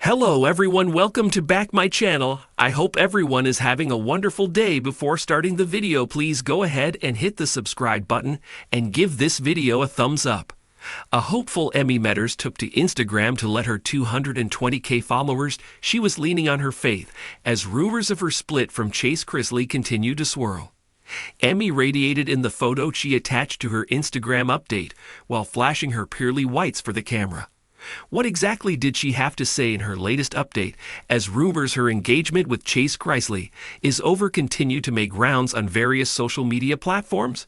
Hello everyone, welcome to back my channel. I hope everyone is having a wonderful day. Before starting the video, please go ahead and hit the subscribe button and give this video a thumbs up. A hopeful Emmy Metters took to Instagram to let her 220k followers. She was leaning on her faith as rumors of her split from Chase Chrisley continue to swirl. Emmy radiated in the photo she attached to her Instagram update while flashing her pearly whites for the camera. What exactly did she have to say in her latest update as rumors her engagement with Chase Chrisley is over continue to make rounds on various social media platforms?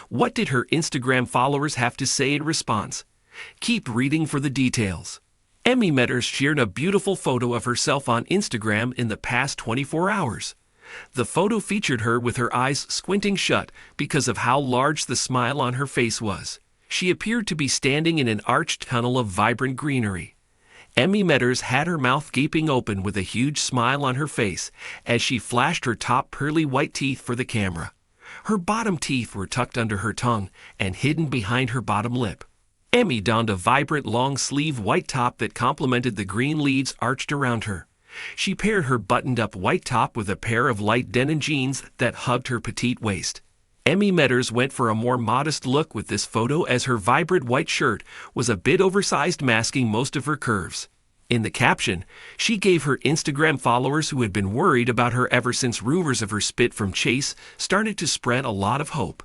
What did her Instagram followers have to say in response? Keep reading for the details. Emmy Metters shared a beautiful photo of herself on Instagram in the past 24 hours. The photo featured her with her eyes squinting shut because of how large the smile on her face was. She appeared to be standing in an arched tunnel of vibrant greenery. Emmy Metters had her mouth gaping open with a huge smile on her face as she flashed her top pearly white teeth for the camera. Her bottom teeth were tucked under her tongue and hidden behind her bottom lip. Emmy donned a vibrant long-sleeve white top that complemented the green leaves arched around her. She paired her buttoned-up white top with a pair of light denim jeans that hugged her petite waist. Emmy Metters went for a more modest look with this photo as her vibrant white shirt was a bit oversized, masking most of her curves. In the caption, she gave her Instagram followers who had been worried about her ever since rumors of her split from Chase started to spread a lot of hope.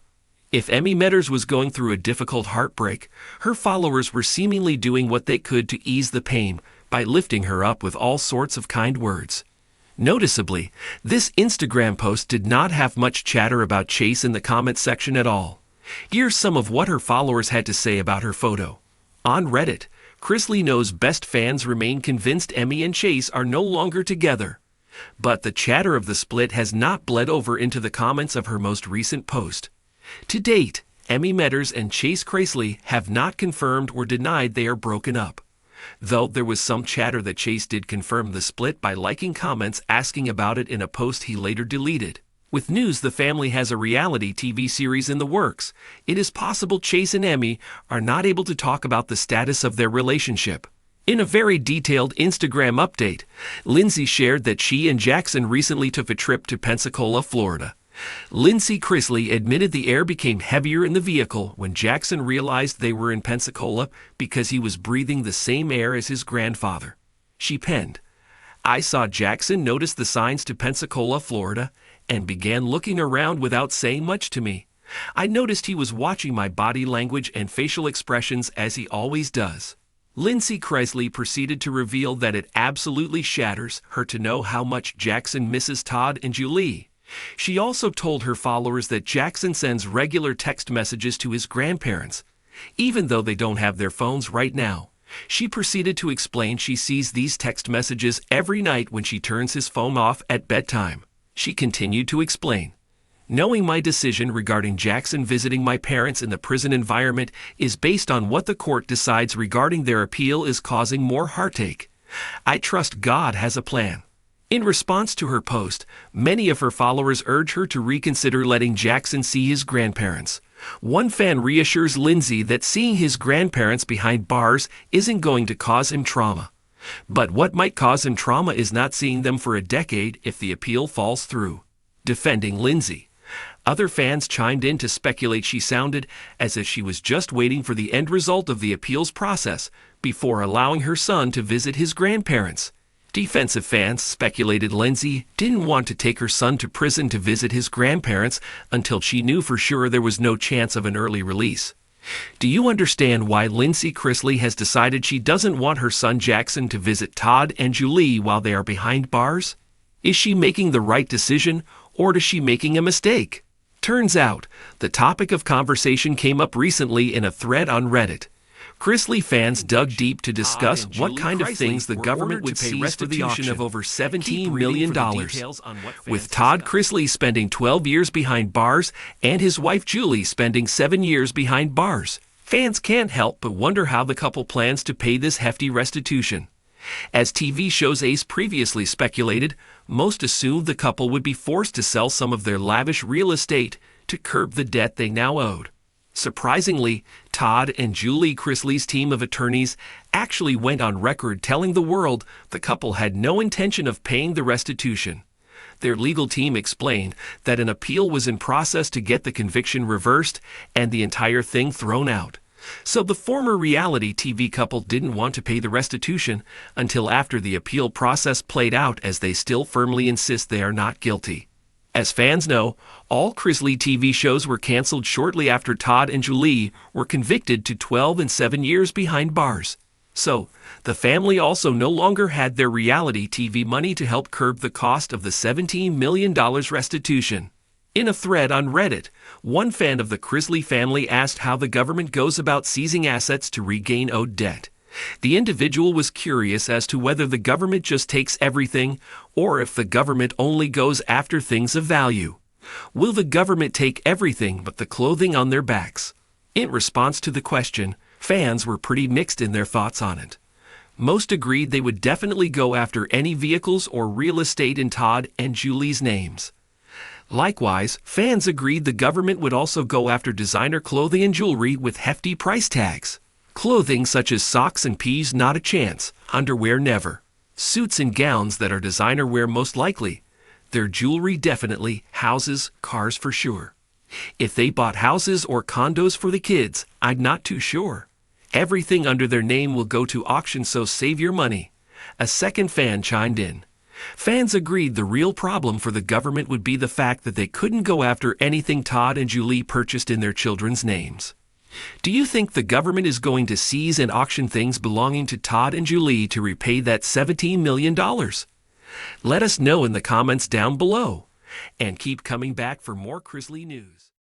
If Emmy Metters was going through a difficult heartbreak, her followers were seemingly doing what they could to ease the pain by lifting her up with all sorts of kind words. Noticeably, this Instagram post did not have much chatter about Chase in the comment section at all. Here's some of what her followers had to say about her photo. On Reddit, Chrisley knows best fans remain convinced Emmy and Chase are no longer together. But the chatter of the split has not bled over into the comments of her most recent post. To date, Emmy Metters and Chase Chrisley have not confirmed or denied they are broken up. Though there was some chatter that Chase did confirm the split by liking comments asking about it in a post he later deleted. With news the family has a reality TV series in the works, it is possible Chase and Emmy are not able to talk about the status of their relationship. In a very detailed Instagram update, Lindsay shared that she and Jackson recently took a trip to Pensacola, Florida. Lindsay Chrisley admitted the air became heavier in the vehicle when Jackson realized they were in Pensacola because he was breathing the same air as his grandfather. She penned, "I saw Jackson notice the signs to Pensacola, Florida, and began looking around without saying much to me. I noticed he was watching my body language and facial expressions as he always does." Lindsay Chrisley proceeded to reveal that it absolutely shatters her to know how much Jackson misses Todd and Julie. She also told her followers that Jackson sends regular text messages to his grandparents, even though they don't have their phones right now. She proceeded to explain she sees these text messages every night when she turns his phone off at bedtime. She continued to explain, "Knowing my decision regarding Jackson visiting my parents in the prison environment is based on what the court decides regarding their appeal is causing more heartache. I trust God has a plan." In response to her post, many of her followers urge her to reconsider letting Jackson see his grandparents. One fan reassures Lindsay that seeing his grandparents behind bars isn't going to cause him trauma. But what might cause him trauma is not seeing them for a decade if the appeal falls through. Defending Lindsay, other fans chimed in to speculate she sounded as if she was just waiting for the end result of the appeals process before allowing her son to visit his grandparents. Defensive fans speculated Lindsay didn't want to take her son to prison to visit his grandparents until she knew for sure there was no chance of an early release. Do you understand why Lindsay Chrisley has decided she doesn't want her son Jackson to visit Todd and Julie while they are behind bars? Is she making the right decision, or is she making a mistake? Turns out, the topic of conversation came up recently in a thread on Reddit. Chrisley fans dug deep to discuss what kind of things the government would pay restitution of over $17 million, with Todd Chrisley spending 12 years behind bars and his wife Julie spending 7 years behind bars. Fans can't help but wonder how the couple plans to pay this hefty restitution. As TV shows Ace previously speculated, most assumed the couple would be forced to sell some of their lavish real estate to curb the debt they now owed. Surprisingly, Todd and Julie Chrisley's team of attorneys actually went on record telling the world the couple had no intention of paying the restitution. Their legal team explained that an appeal was in process to get the conviction reversed and the entire thing thrown out. So the former reality TV couple didn't want to pay the restitution until after the appeal process played out, as they still firmly insist they are not guilty. As fans know, all Chrisley TV shows were canceled shortly after Todd and Julie were convicted to 12 and 7 years behind bars. So, the family also no longer had their reality TV money to help curb the cost of the $17 million restitution. In a thread on Reddit, one fan of the Chrisley family asked how the government goes about seizing assets to regain owed debt. The individual was curious as to whether the government just takes everything or if the government only goes after things of value. Will the government take everything but the clothing on their backs? In response to the question, fans were pretty mixed in their thoughts on it. Most agreed they would definitely go after any vehicles or real estate in Todd and Julie's names. Likewise, fans agreed the government would also go after designer clothing and jewelry with hefty price tags. Clothing such as socks and peas, not a chance. Underwear, never. Suits and gowns that are designer wear, most likely. Their jewelry, definitely. Houses, cars for sure. If they bought houses or condos for the kids, I'm not too sure. Everything under their name will go to auction, so save your money. A second fan chimed in. Fans agreed the real problem for the government would be the fact that they couldn't go after anything Todd and Julie purchased in their children's names. Do you think the government is going to seize and auction things belonging to Todd and Julie to repay that $17 million? Let us know in the comments down below. And keep coming back for more Chrisley news.